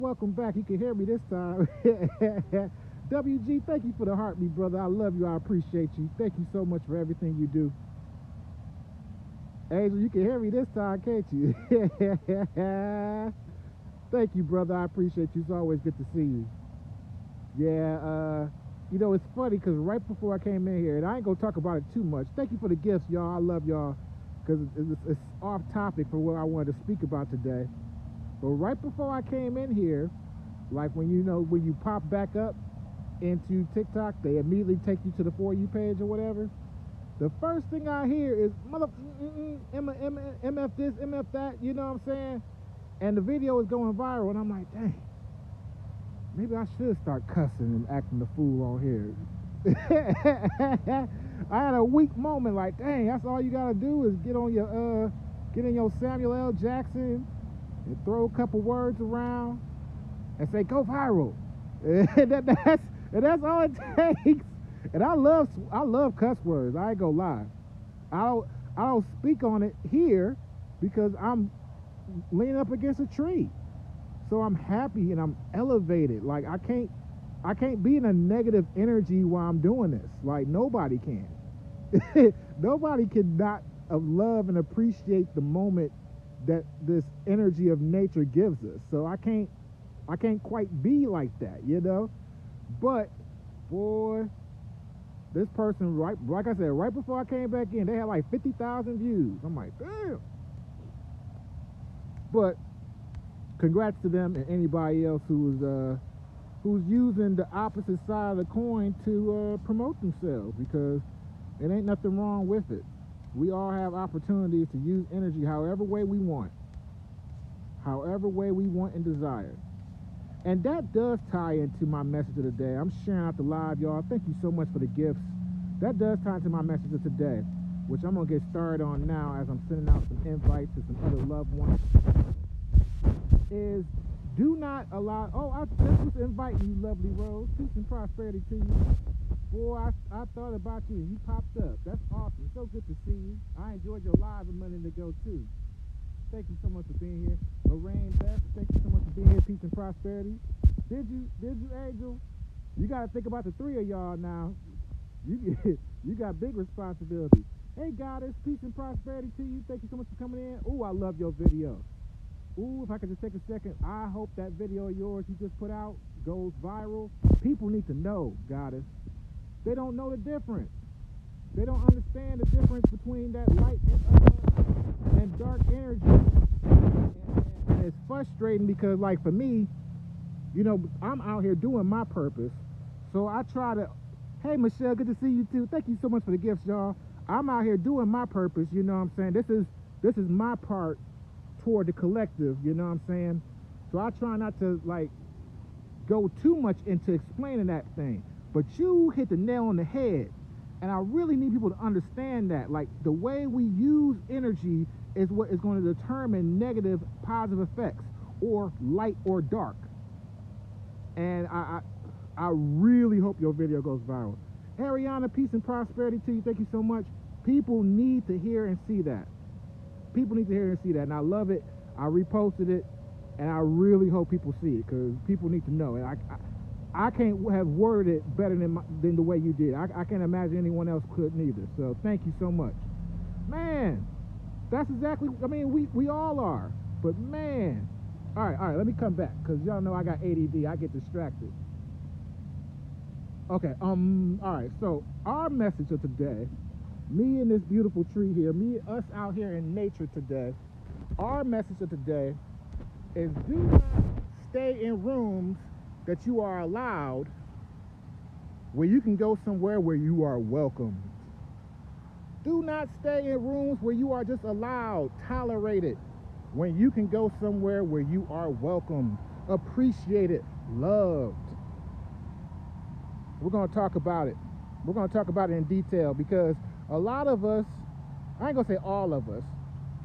Welcome back. You can hear me this time. WG, thank you for the heartbeat, brother. I love you. I appreciate you. Thank you so much for everything you do. Angel, you can hear me this time, can't you? Thank you, brother. I appreciate you. It's always good to see you. Yeah, it's funny because right before I came in here, and I ain't gonna talk about it too much. Thank you for the gifts, y'all. I love y'all because it's off topic for what I wanted to speak about today. But right before I came in here, like when you pop back up into TikTok, they immediately take you to the For You page or whatever. The first thing I hear is mother MF this, MF that, you know what I'm saying? And the video is going viral, and I'm like, dang, maybe I should start cussing and acting the fool on here. I had a weak moment, like, dang, that's all you gotta do is get in your Samuel L. Jackson and throw a couple words around and say go viral. And that's all it takes. And I love cuss words. I ain't gonna lie. I don't speak on it here because I'm leaning up against a tree. So I'm happy and I'm elevated. Like I can't be in a negative energy while I'm doing this. Like nobody can. Nobody can not love and appreciate the moment that this energy of nature gives us. So I can't quite be like that, you know? But boy, this person, right, like I said, right before I came back in, they had like 50,000 views. I'm like, damn. But congrats to them and anybody else who's using the opposite side of the coin to promote themselves, because it ain't nothing wrong with it. We all have opportunities to use energy however way we want and desire. And that does tie into my message of the day. I'm sharing out the live, y'all. Thank you so much for the gifts. That does tie into my message of today, which I'm going to get started on now as I'm sending out some invites to some other loved ones. Is do not allow... Oh, I just was inviting you, lovely Rose. Peace and prosperity to you. Boy, I thought about you and you popped up. That's awesome. So good to see you. I enjoyed your live a minute ago, too. Thank you so much for being here. Lorraine Beth, thank you so much for being here. Peace and prosperity. Did you, Angel? You got to think about the three of y'all now. You got big responsibility. Hey, Goddess, peace and prosperity to you. Thank you so much for coming in. Ooh, I love your video. Ooh, if I could just take a second, I hope that video of yours you just put out goes viral. People need to know, Goddess. They don't know the difference. They don't understand the difference between that light and dark energy. And it's frustrating because, like, for me, I'm out here doing my purpose. So I try to, hey, Michelle, good to see you, too. Thank you so much for the gifts, y'all. I'm out here doing my purpose, you know what I'm saying? This is my part toward the collective, you know what I'm saying? So I try not to, like, go too much into explaining that thing. But you hit the nail on the head. And I really need people to understand that. Like, the way we use energy is what is going to determine negative, positive effects, or light or dark. And I really hope your video goes viral. Ariana, peace and prosperity to you. Thank you so much. People need to hear and see that. People need to hear and see that. And I love it. I reposted it. And I really hope people see it, because people need to know. And I can't have worded it better than the way you did. I can't imagine anyone else could neither. So thank you so much. Man, that's exactly, I mean, we all are. But man, all right, let me come back, because y'all know I got ADD. I get distracted. Okay, all right, so our message of today, me and this beautiful tree here, us out here in nature today, our message of today is do not stay in rooms that you are allowed, where you can go somewhere where you are welcomed. Do not stay in rooms where you are just allowed, tolerated, when you can go somewhere where you are welcomed, appreciated, loved. We're going to talk about it. We're going to talk about it in detail, because a lot of us, I ain't going to say all of us,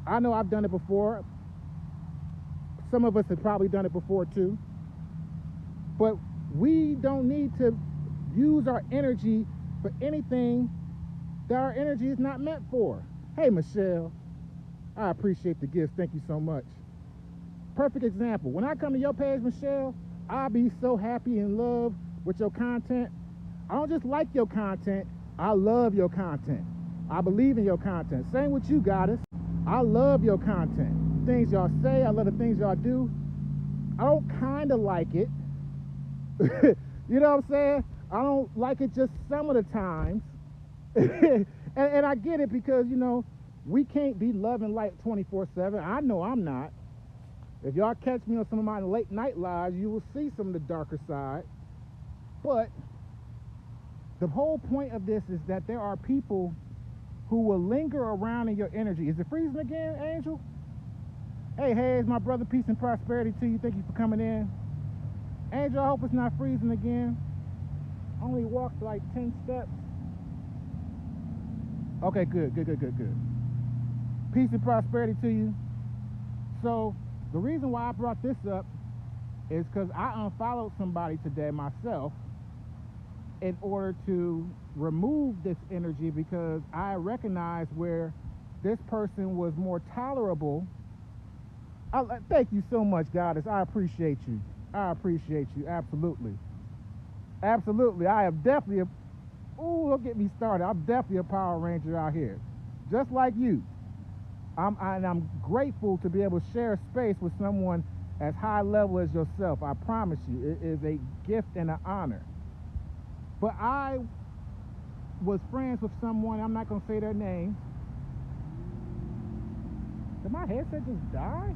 I know I've done it before. Some of us have probably done it before too. But we don't need to use our energy for anything that our energy is not meant for. Hey, Michelle, I appreciate the gifts. Thank you so much. perfect example. When I come to your page, Michelle, I'll be so happy and in love with your content. I don't just like your content, I love your content. I believe in your content. Same with you, Goddess. I love your content. The things y'all say, I love the things y'all do. I don't kind of like it. You know what I'm saying? I don't like it just some of the times. and I get it because, you know, we can't be loving light 24/7. I know I'm not. If y'all catch me on some of my late night lives, you will see some of the darker side. But the whole point of this is that there are people who will linger around in your energy. Is it freezing again, Angel? Hey, Hayes, my brother, peace and prosperity to you. Thank you for coming in. Angel, I hope it's not freezing again. I only walked like 10 steps. Okay, good. Peace and prosperity to you. So, the reason why I brought this up is because I unfollowed somebody today myself in order to remove this energy because I recognized where this person was more tolerable. Thank you so much, Goddess. I appreciate you. Absolutely. I am definitely don't get me started. I'm definitely a Power Ranger out here. Just like you. I'm grateful to be able to share a space with someone as high level as yourself. I promise you, it is a gift and an honor. But I was friends with someone, I'm not going to say their name. Did my headset just die?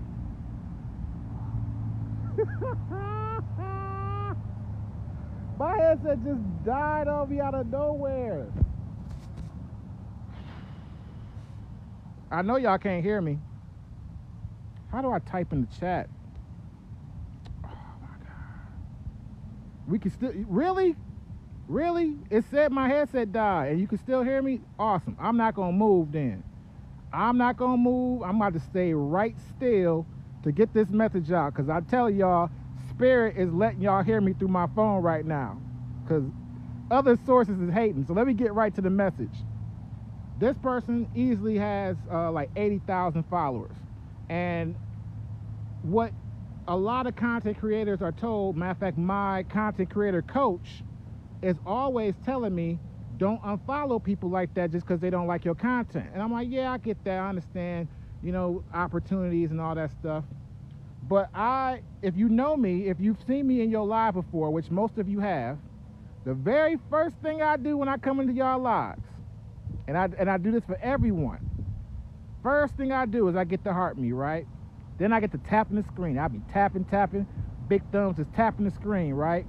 My headset just died on me out of nowhere. I know y'all can't hear me. How do I type in the chat? Oh my God. We can still, really? It said my headset died and you can still hear me? Awesome. I'm not gonna move then. I'm not gonna move. I'm about to stay right still to get this message out, because I tell y'all, Spirit is letting y'all hear me through my phone right now, because other sources is hating. So let me get right to the message. This person easily has like 80,000 followers. And what a lot of content creators are told, matter of fact, my content creator coach is always telling me, don't unfollow people like that just because they don't like your content. And I'm like, yeah, I get that. I understand, you know, opportunities and all that stuff. But if you know me, if you've seen me in your live before, which most of you have, the very first thing I do when I come into y'all lives, and I do this for everyone, first thing I do is I get the heart me, right? Then I get to tapping the screen. I'll be tapping, big thumbs is tapping the screen, right?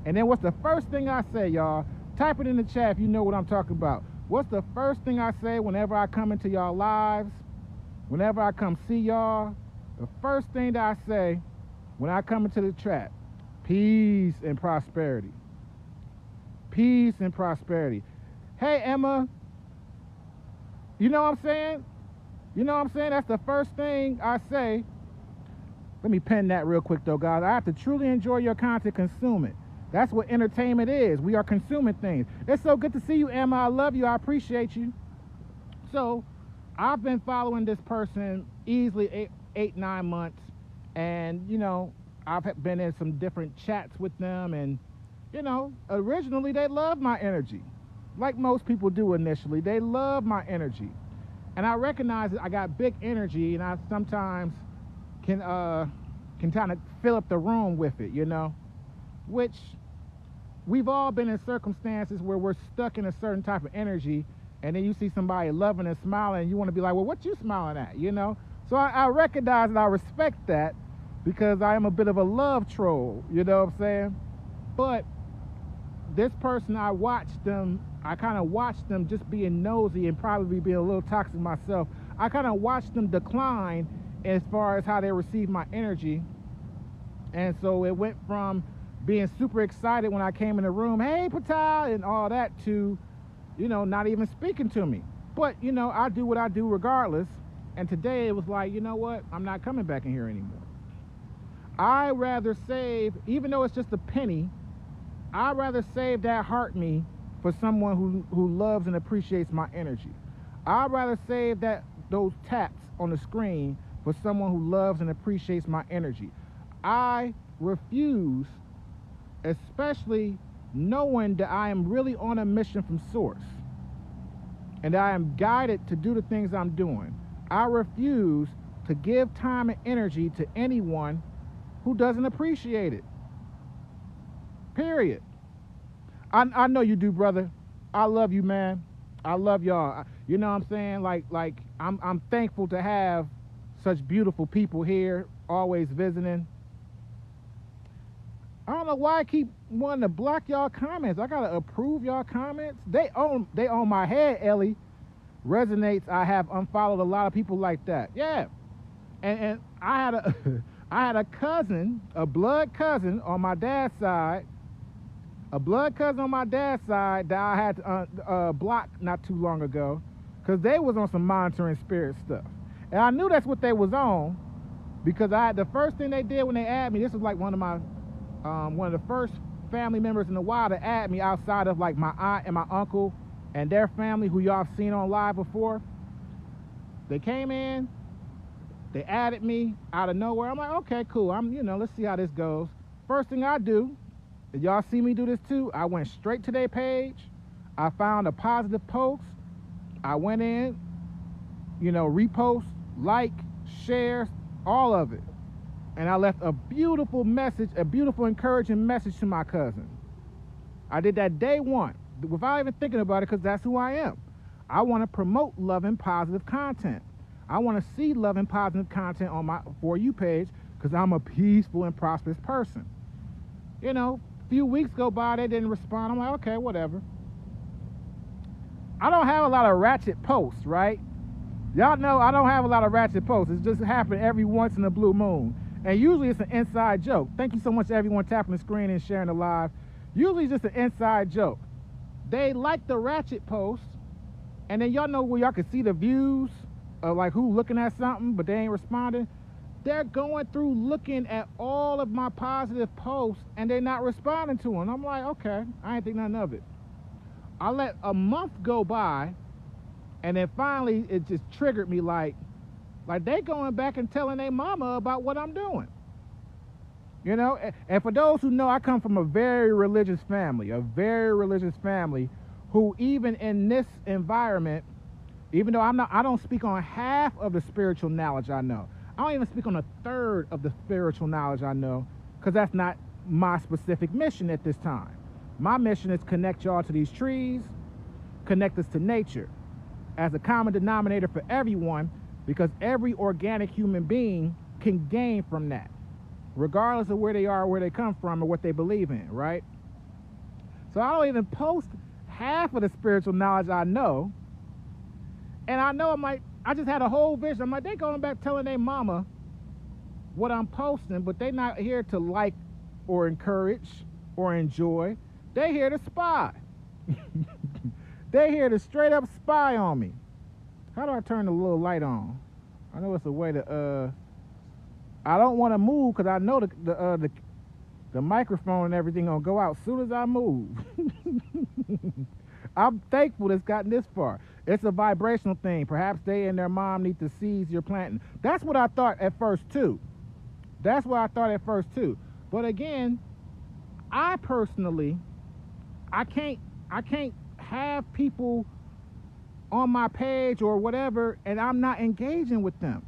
And then what's the first thing I say, y'all? Type it in the chat if you know what I'm talking about. What's the first thing I say whenever I come into y'all lives? Whenever I come see y'all, the first thing that I say when I come into the chat, peace and prosperity. Peace and prosperity. Hey, Emma. You know what I'm saying? That's the first thing I say. Let me pen that real quick, though, guys. I have to truly enjoy your content, consume it. That's what entertainment is. We are consuming things. It's so good to see you, Emma. I love you. I appreciate you. So, I've been following this person easily 8-9 months. And, you know, I've been in some different chats with them. And, you know, originally they loved my energy. Like most people do initially. They love my energy. And I recognize that I got big energy, and I sometimes can kind of fill up the room with it, you know, which we've all been in circumstances where we're stuck in a certain type of energy, and then you see somebody loving and smiling, and you want to be like, well, what you smiling at, you know? So I recognize and I respect that, because I am a bit of a love troll, you know what I'm saying? But this person, I kind of watched them just being nosy and probably being a little toxic myself. I kind of watched them decline as far as how they receive my energy. And so it went from being super excited when I came in the room, hey, Patal, and all that, to, you know, not even speaking to me. But, you know, I do what I do regardless. And today it was like, you know what? I'm not coming back in here anymore. I rather save, even though it's just a penny, I'd rather save that heart me for someone who loves and appreciates my energy. I'd rather save those taps on the screen for someone who loves and appreciates my energy. I refuse, especially knowing that I am really on a mission from source and I am guided to do the things I'm doing. I refuse to give time and energy to anyone who doesn't appreciate it. Period. I know you do, brother. I love you, man. I love y'all. You know what I'm saying? Like I'm thankful to have such beautiful people here, always visiting. I don't know why I keep wanting to block y'all comments. I gotta approve y'all comments. They own my head, Ellie. Resonates. I have unfollowed a lot of people like that. Yeah. And I had a I had a cousin, a blood cousin on my dad's side. A blood cousin on my dad's side that I had to block not too long ago, because they was on some monitoring spirit stuff, and I knew that's what they was on, because the first thing they did when they added me, this was like one of the first family members in a while to add me outside of like my aunt and my uncle and their family, who y'all have seen on live before. They came in, they added me out of nowhere. I'm like, okay, cool. Let's see how this goes. First thing I do. Y'all see me do this too? I went straight to their page. I found a positive post. I went in, repost, like, share, all of it. And I left a beautiful message, a beautiful encouraging message to my cousin. I did that day one without even thinking about it, because that's who I am. I want to promote love and positive content. I want to see love and positive content on my For You page, because I'm a peaceful and prosperous person. Few weeks go by, they didn't respond. I'm like, okay, whatever. I don't have a lot of ratchet posts, right? Y'all know I don't have a lot of ratchet posts. It just happens every once in a blue moon. And usually it's an inside joke. Thank you so much to everyone tapping the screen and sharing the live. Usually it's just an inside joke. They like the ratchet posts, and then y'all know where y'all can see the views of like who looking at something, but they ain't responding. They're going through looking at all of my positive posts, and they're not responding to them. I'm like, okay, I ain't think nothing of it. I let a month go by, and then finally it just triggered me like they going back and telling their mama about what I'm doing. And for those who know, I come from a very religious family, who even in this environment, even though I don't speak on half of the spiritual knowledge I know. I don't even speak on a third of the spiritual knowledge I know, because that's not my specific mission at this time. My mission is connect y'all to these trees, connect us to nature as a common denominator for everyone, because every organic human being can gain from that, regardless of where they are, where they come from, or what they believe in, right? So I don't even post half of the spiritual knowledge I know, and I know I just had a whole vision. I'm like, they going back telling their mama what I'm posting, but they not here to like or encourage or enjoy. They here to spy. They here to straight up spy on me. How do I turn the little light on? I know it's a way to I don't want to move, because I know the microphone and everything gonna go out as soon as I move. I'm thankful it's gotten this far. It's a vibrational thing. Perhaps they and their mom need the seeds you're planting. That's what I thought at first too. But again, I personally, I can't have people on my page or whatever and I'm not engaging with them.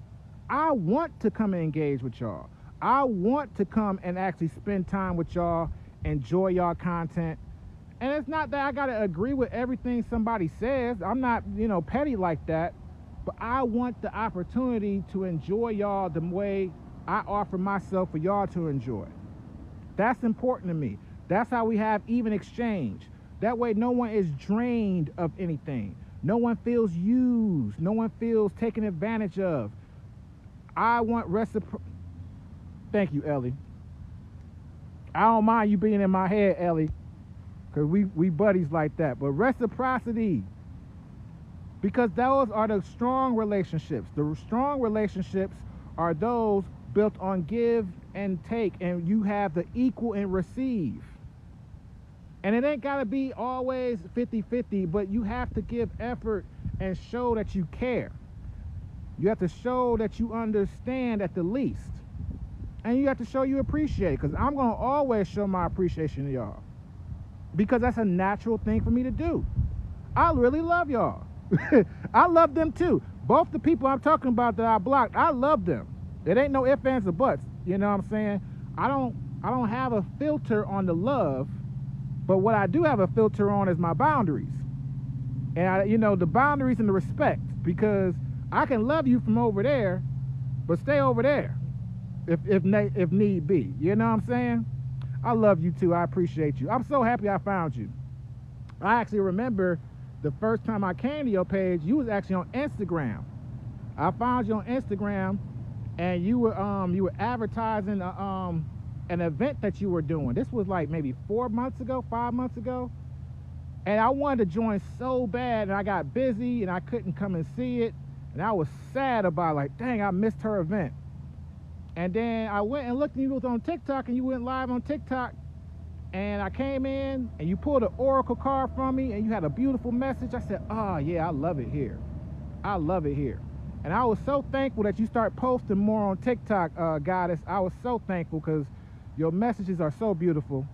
I want to come and engage with y'all. I want to come and actually spend time with y'all, enjoy y'all content. And it's not that I gotta agree with everything somebody says. I'm not, petty like that. But I want the opportunity to enjoy y'all the way I offer myself for y'all to enjoy. That's important to me. That's how we have even exchange. That way no one is drained of anything. No one feels used. No one feels taken advantage of. I want reciprocity. Thank you, Ellie. I don't mind you being in my head, Ellie, because we buddies like that. But reciprocity, because those are the strong relationships. The strong relationships are those built on give and take, and you have the equal and receive. And it ain't got to be always 50-50, but you have to give effort and show that you care. You have to show that you understand at the least. And you have to show you appreciate, because I'm going to always show my appreciation to y'all. Because that's a natural thing for me to do. I really love y'all. I love them too. Both the people I'm talking about that I blocked, I love them. It ain't no ifs, ands, or buts. You know what I'm saying? I don't have a filter on the love, but what I do have a filter on is my boundaries. And you know, the boundaries and the respect, because I can love you from over there, but stay over there if need be. You know what I'm saying? I love you too. I appreciate you. I'm so happy I found you. I actually remember the first time I came to your page, you was actually on Instagram. I found you on Instagram, and you were advertising an event that you were doing. This was like maybe 4 months ago, 5 months ago. And I wanted to join so bad, and I got busy and I couldn't come and see it. And I was sad about it, like, dang, I missed her event. And then I went and looked, and you was on TikTok, and you went live on TikTok. And I came in, and you pulled an oracle card from me, and you had a beautiful message. I said, oh yeah, I love it here. I love it here. And I was so thankful that you start posting more on TikTok, Goddess. I was so thankful, because your messages are so beautiful.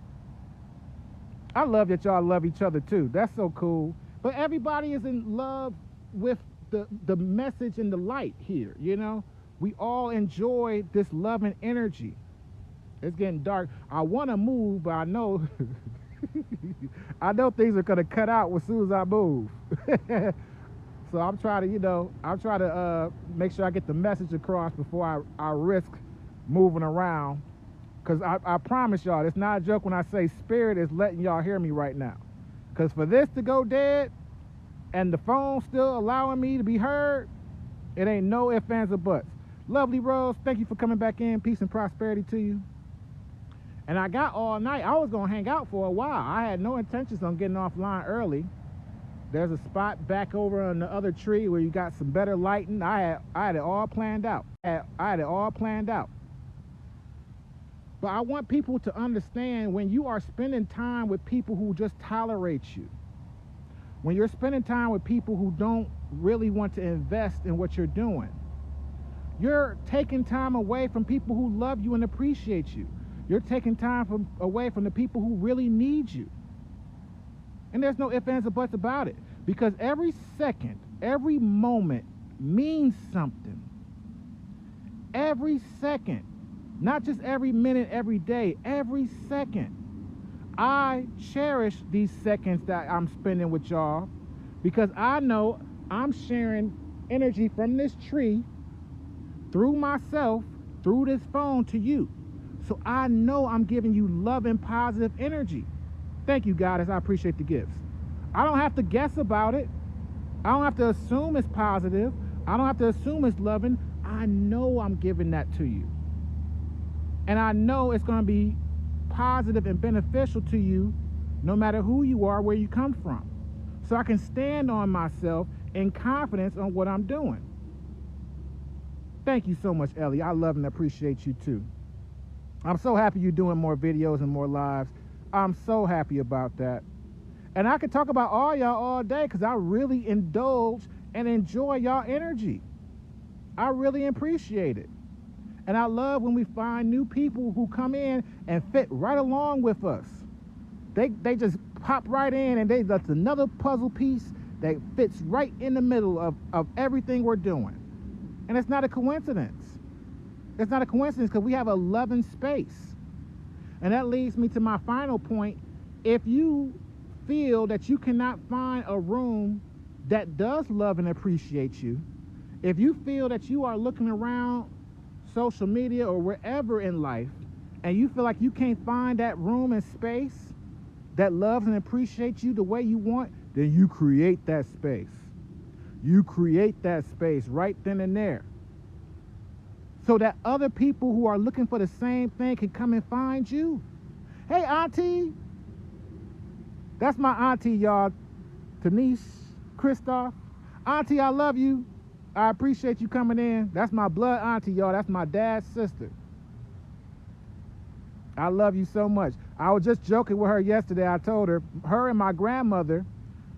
I love that y'all love each other too. That's so cool. But everybody is in love with the message and the light here, you know? We all enjoy this love and energy. It's getting dark. I want to move, but I know I know things are going to cut out as soon as I move. So I'm trying to, you know, make sure I get the message across before I risk moving around. Because I promise y'all, it's not a joke when I say Spirit is letting y'all hear me right now. Because for this to go dead and the phone still allowing me to be heard, it ain't no ifs, ands, or buts. Lovely Rose, thank you for coming back in. Peace and prosperity to you. And I got all night. I was going to hang out for a while. I had no intentions on getting offline early. There's a spot back over on the other tree where you got some better lighting. I had it all planned out. I had it all planned out. But I want people to understand, when you are spending time with people who just tolerate you, when you're spending time with people who don't really want to invest in what you're doing, you're taking time away from people who love you and appreciate you. You're taking time away from the people who really need you. And there's no ifs, ands, or buts about it. Because every second, every moment means something. Every second. Not just every minute, every day, every second. I cherish these seconds that I'm spending with y'all, because I know I'm sharing energy from this tree through myself, through this phone to you. So I know I'm giving you love and positive energy. Thank you, Goddess. I appreciate the gifts. I don't have to guess about it. I don't have to assume it's positive. I don't have to assume it's loving. I know I'm giving that to you. And I know it's going to be positive and beneficial to you, no matter who you are, where you come from. So I can stand on myself in confidence on what I'm doing. Thank you so much, Ellie. I love and appreciate you too. I'm so happy you're doing more videos and more lives. I'm so happy about that. And I could talk about all y'all all day, because I really indulge and enjoy y'all energy. I really appreciate it. And I love when we find new people who come in and fit right along with us. They just pop right in, and that's another puzzle piece that fits right in the middle of everything we're doing. And it's not a coincidence. It's not a coincidence, because we have a loving space. And that leads me to my final point. If you feel that you cannot find a room that does love and appreciate you, if you feel that you are looking around social media or wherever in life, and you feel like you can't find that room and space that loves and appreciates you the way you want, then you create that space. You create that space right then and there, so that other people who are looking for the same thing can come and find you. Hey, Auntie. That's my auntie, y'all. Denise Christoph. Auntie, I love you. I appreciate you coming in. That's my blood auntie, y'all. That's my dad's sister. I love you so much. I was just joking with her yesterday. I told her and my grandmother,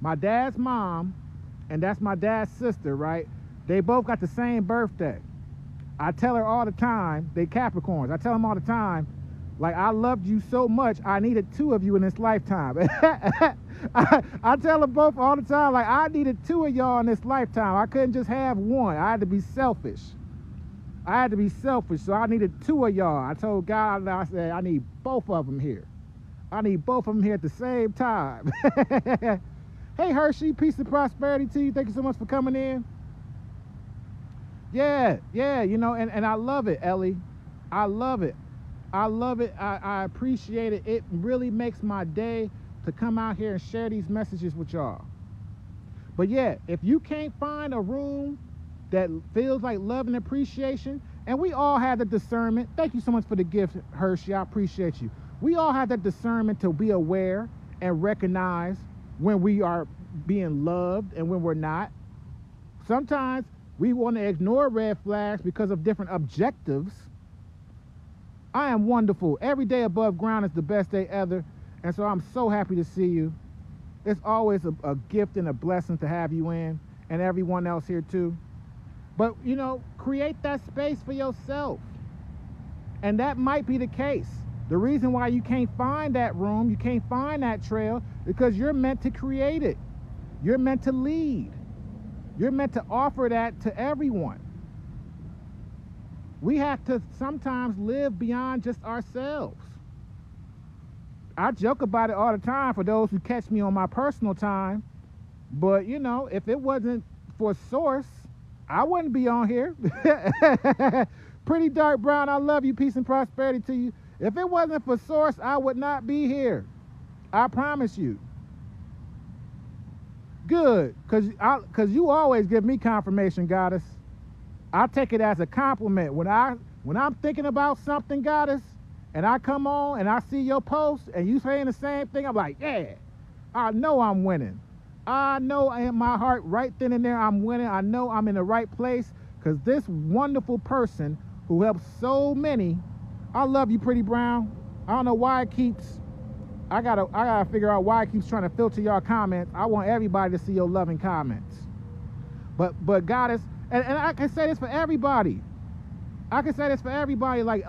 my dad's mom, and that's my dad's sister, right? They both got the same birthday. I tell her all the time, they Capricorns. I tell them all the time, like, I loved you so much, I needed 2 of you in this lifetime. I tell them both all the time, like, I needed 2 of y'all in this lifetime. I couldn't just have 1. I had to be selfish. So I needed 2 of y'all. I told God, I said, I need both of them here. I need both of them here at the same time. Hey, Hershey, peace and prosperity to you. Thank you so much for coming in. Yeah, you know, and I love it, Ellie. I love it. I appreciate it. It really makes my day to come out here and share these messages with y'all. But yeah, if you can't find a room that feels like love and appreciation, and we all have the discernment. Thank you so much for the gift, Hershey. I appreciate you. We all have that discernment to be aware and recognize when we are being loved and when we're not. Sometimes we want to ignore red flags because of different objectives. I am wonderful. Every day above ground is the best day ever. And so I'm so happy to see you. It's always a gift and a blessing to have you in, and everyone else here too. But, you know, create that space for yourself. And that might be the case. The reason why you can't find that room, you can't find that trail, because you're meant to create it. You're meant to lead. You're meant to offer that to everyone. We have to sometimes live beyond just ourselves. I joke about it all the time for those who catch me on my personal time. But, you know, if it wasn't for Source, I wouldn't be on here. Pretty Dark Brown, I love you. Peace and prosperity to you. If it wasn't for Source, I would not be here. I promise you. Good, because you always give me confirmation, Goddess. I take it as a compliment. When I'm thinking about something, Goddess, and I come on and I see your post and you saying the same thing, I'm like, yeah, I know I'm winning. I know in my heart right then and there I'm winning. I know I'm in the right place because this wonderful person who helps so many, I love you, Pretty Brown. I don't know why it keeps, I gotta figure out why it keeps trying to filter your comments. I want everybody to see your loving comments. But Goddess, and I can say this for everybody. I can say this for everybody. Like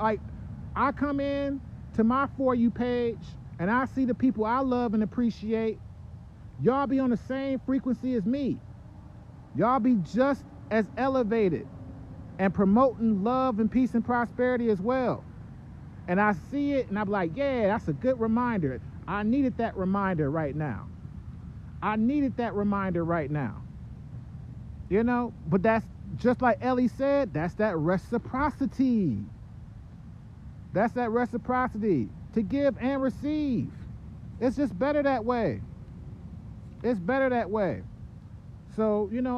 I come in to my For You page and I see the people I love and appreciate. Y'all be on the same frequency as me. Y'all be just as elevated and promoting love and peace and prosperity as well. And I see it and I'm like, yeah, that's a good reminder. I needed that reminder right now. I needed that reminder right now. You know, but that's just like Ellie said, that's that reciprocity. That's that reciprocity to give and receive. It's just better that way. It's better that way. So, you know,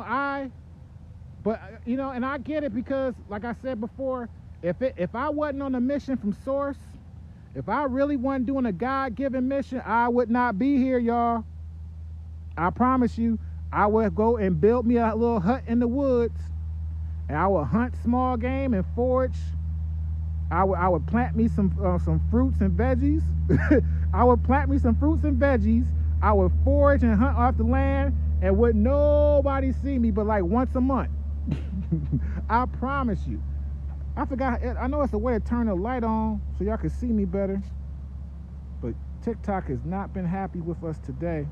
you know, and I get it because, like I said before, if I wasn't on a mission from Source, if I really wasn't doing a God-given mission, I would not be here, y'all. I promise you, I would go and build me a little hut in the woods, and I would hunt small game and forage. I would plant me some fruits and veggies. I would plant me some fruits and veggies. I would forage and hunt off the land, and would nobody see me but like once a month. I promise you. I forgot, I know it's a way to turn the light on so y'all can see me better, but TikTok has not been happy with us today.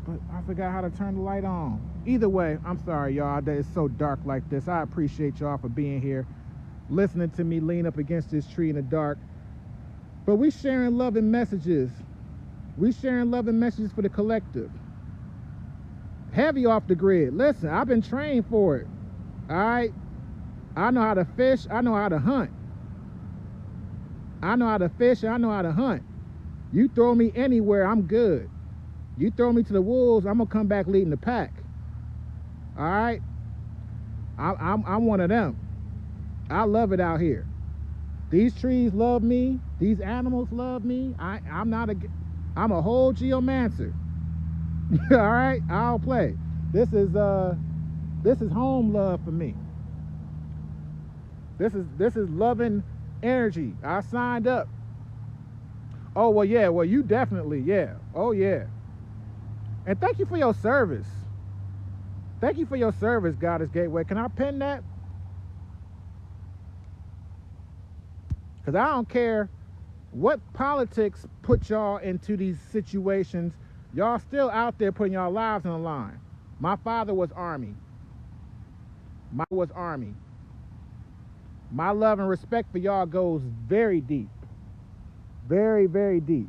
But I forgot how to turn the light on. Either way, I'm sorry, y'all, that it's so dark like this. I appreciate y'all for being here, listening to me lean up against this tree in the dark. But we sharing loving messages. We sharing loving messages for the collective. Heavy off the grid. Listen, I've been trained for it. All right? I know how to fish. I know how to hunt. I know how to fish. I know how to hunt. You throw me anywhere, I'm good. You throw me to the wolves, I'm gonna come back leading the pack. All right? I'm one of them. I love it out here. These trees love me. These animals love me. I'm a whole geomancer. All right? I'll play. This is home love for me. This is loving energy. I signed up. Oh, well, yeah. Well, you definitely, yeah. Oh, yeah. And thank you for your service. Thank you for your service, Goddess Gateway. Can I pin that? Because I don't care what politics put y'all into these situations. Y'all still out there putting y'all lives on the line. My father was Army. My love and respect for y'all goes very deep. Very, very deep.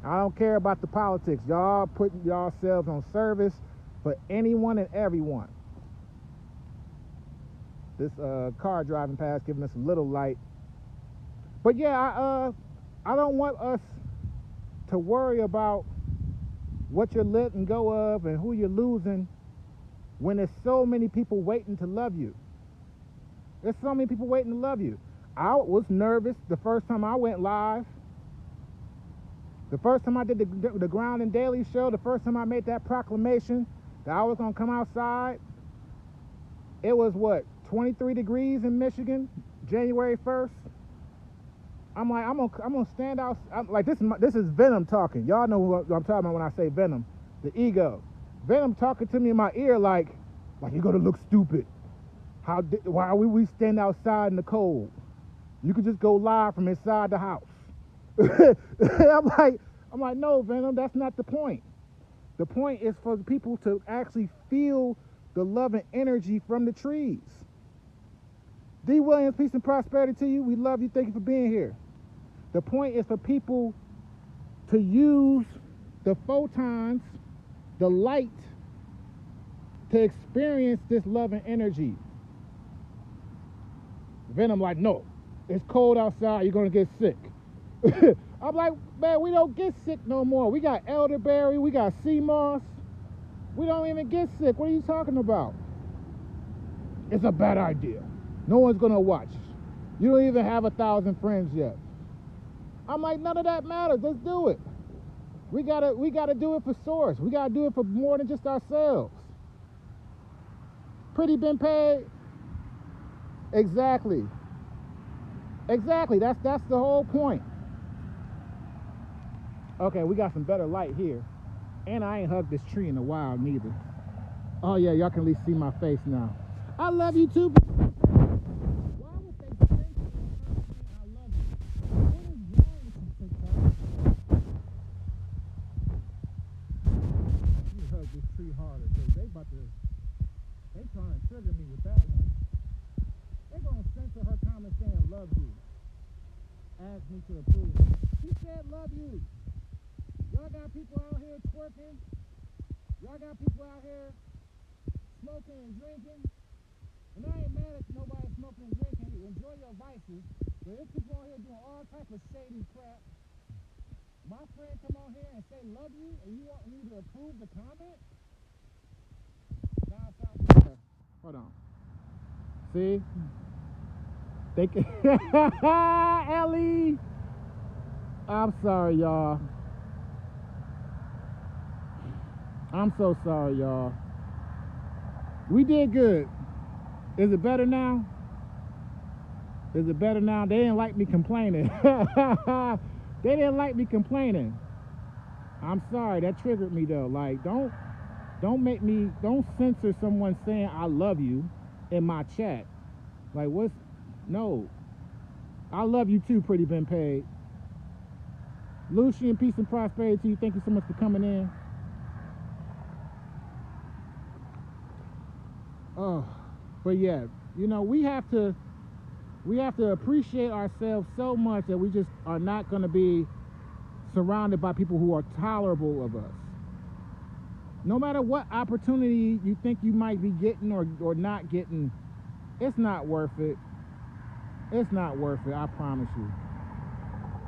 I don't care about the politics. Y'all putting yourselves on service for anyone and everyone. This car driving past giving us a little light. But yeah, I don't want us to worry about what you're letting go of and who you're losing when there's so many people waiting to love you. There's so many people waiting to love you. I was nervous the first time I went live. The first time I did the Ground and Daily show, the first time I made that proclamation that I was going to come outside, it was what, 23 degrees in Michigan, January 1st. I'm like, I'm gonna stand out. I'm like, this is Venom talking. Y'all know what I'm talking about when I say Venom, the ego. Venom talking to me in my ear like you're gonna look stupid. Why we stand outside in the cold? You could just go live from inside the house. I'm like, no, Venom, that's not the point. The point is for people to actually feel the love and energy from the trees. D. Williams, peace and prosperity to you. We love you. Thank you for being here. The point is for people to use the photons, the light, to experience this love and energy. Venom like, no, it's cold outside, you're gonna get sick. I'm like, man, we don't get sick no more. We got elderberry, we got sea moss. We don't even get sick. What are you talking about? It's a bad idea. No one's gonna watch. You don't even have 1,000 friends yet. I'm like, none of that matters. Let's do it. We gotta do it for source. We gotta do it for more than just ourselves. Pretty been paid. Exactly. That's the whole point. Okay, we got some better light here, and I ain't hugged this tree in a while neither. Oh yeah, y'all can at least see my face now. I love you too. Why would they censor I love you? What is wrong with you, TikTok? You hug this tree harder, cause they trying to trigger me with that one. They gonna censor her comment saying love you. Ask me to approve. She said love you. Y'all got people out here twerking. Y'all got people out here smoking and drinking. And I ain't mad at nobody smoking and drinking. Enjoy your vices. But there's people out here doing all type of shady crap. My friend come on here and say love you, and you want me to approve the comment? Hold on. See? Ellie! I'm sorry, y'all. I'm so sorry, y'all. We did good. Is it better now? Is it better now? They didn't like me complaining. They didn't like me complaining. I'm sorry, that triggered me though. Like, don't censor someone saying I love you in my chat. Like, no. I love you too, Pretty Been Paid. Lucian, peace and prosperity to you. Thank you so much for coming in. Oh, but yeah, you know, we have to appreciate ourselves so much that we just are not going to be surrounded by people who are tolerable of us. No matter what opportunity you think you might be getting or not getting, it's not worth it. It's not worth it, I promise you.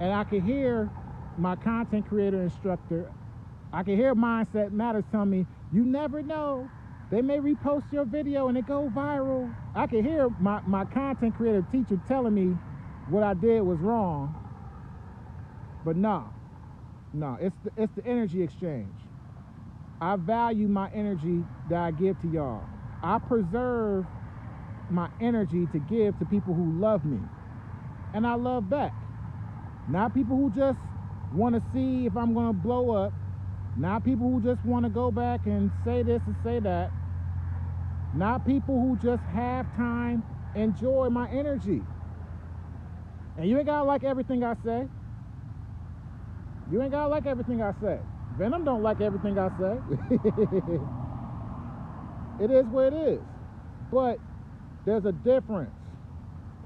And I can hear my content creator instructor, I can hear Mindset Matters tell me, you never know. They may repost your video and it go viral. I can hear my content creator teacher telling me what I did was wrong. But no, it's the energy exchange. I value my energy that I give to y'all. I preserve my energy to give to people who love me. And I love back. Not people who just want to see if I'm going to blow up. Not people who just want to go back and say this and say that. Not people who just have time, enjoy my energy. And you ain't gotta like everything I say. You ain't gotta like everything I say. Venom don't like everything I say. It is what it is. But there's a difference.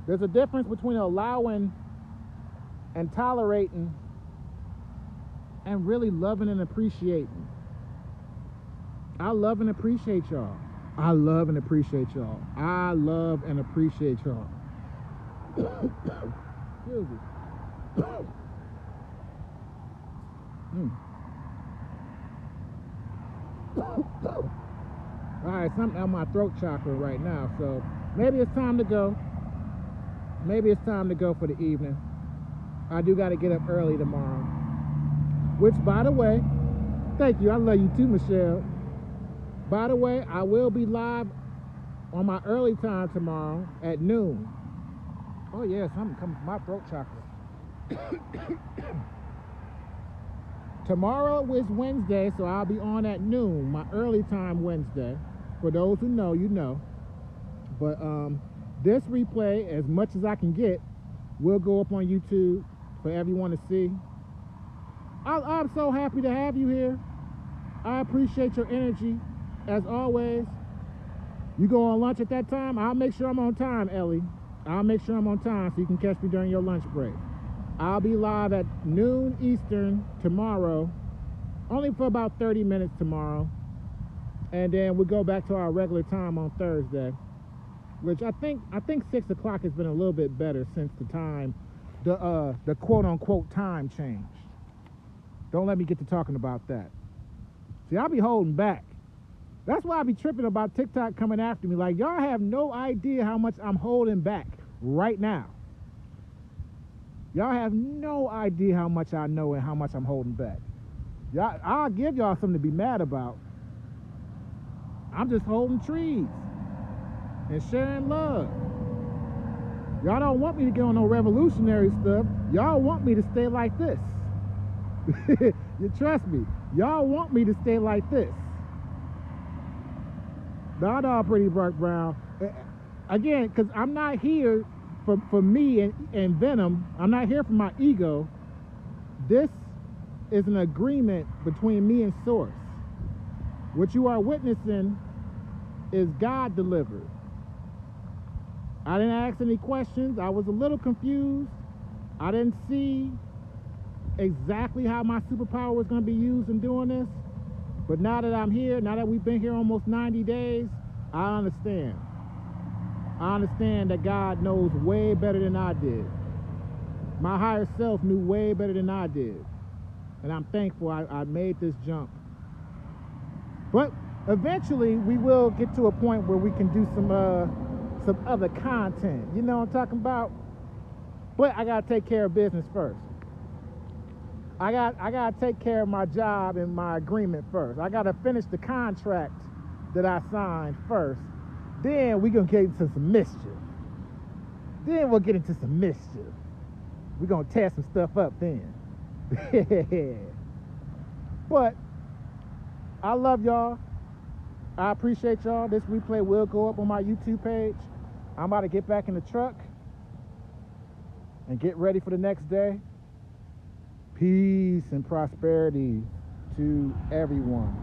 There's a difference between allowing and tolerating and really loving and appreciating. I love and appreciate y'all. I love and appreciate y'all. I love and appreciate y'all. Excuse me. Alright, something on my throat chakra right now, so maybe it's time to go. Maybe it's time to go for the evening. I do got to get up early tomorrow. Which, by the way, thank you. I love you too, Michelle. By the way, I will be live on my early time tomorrow at noon. Oh, yeah, something coming from my throat chakra. Tomorrow is Wednesday, so I'll be on at noon, my early time Wednesday. For those who know, you know. But this replay, as much as I can get, will go up on YouTube for everyone to see. I'm so happy to have you here. I appreciate your energy, as always. You go on lunch at that time? I'll make sure I'm on time, Ellie. I'll make sure I'm on time so you can catch me during your lunch break. I'll be live at noon Eastern tomorrow, only for about 30 minutes tomorrow. And then we'll go back to our regular time on Thursday, which I think 6 o'clock has been a little bit better since the time, the quote-unquote time change. Don't let me get to talking about that. See, I'll be holding back. That's why I be tripping about TikTok coming after me. Like, y'all have no idea how much I'm holding back right now. Y'all have no idea how much I know and how much I'm holding back. Y'all, I'll give y'all something to be mad about. I'm just holding trees and sharing love. Y'all don't want me to get on no revolutionary stuff. Y'all want me to stay like this. You trust me. Y'all want me to stay like this. No, pretty dark brown. Again, because I'm not here for me and Venom. I'm not here for my ego. This is an agreement between me and Source. What you are witnessing is God delivered. I didn't ask any questions. I was a little confused. I didn't see exactly how my superpower was going to be used in doing this. But now that I'm here, now that we've been here almost 90 days, I understand. I understand that God knows way better than I did. My higher self knew way better than I did. And I'm thankful I made this jump. But eventually we will get to a point where we can do some other content. You know what I'm talking about? But I gotta take care of business first. I gotta take care of my job and my agreement first. I gotta finish the contract that I signed first. Then we gonna get into some mischief. Then we'll get into some mischief. We're gonna tear some stuff up then. But I love y'all. I appreciate y'all. This replay will go up on my YouTube page. I'm about to get back in the truck and get ready for the next day. Peace and prosperity to everyone.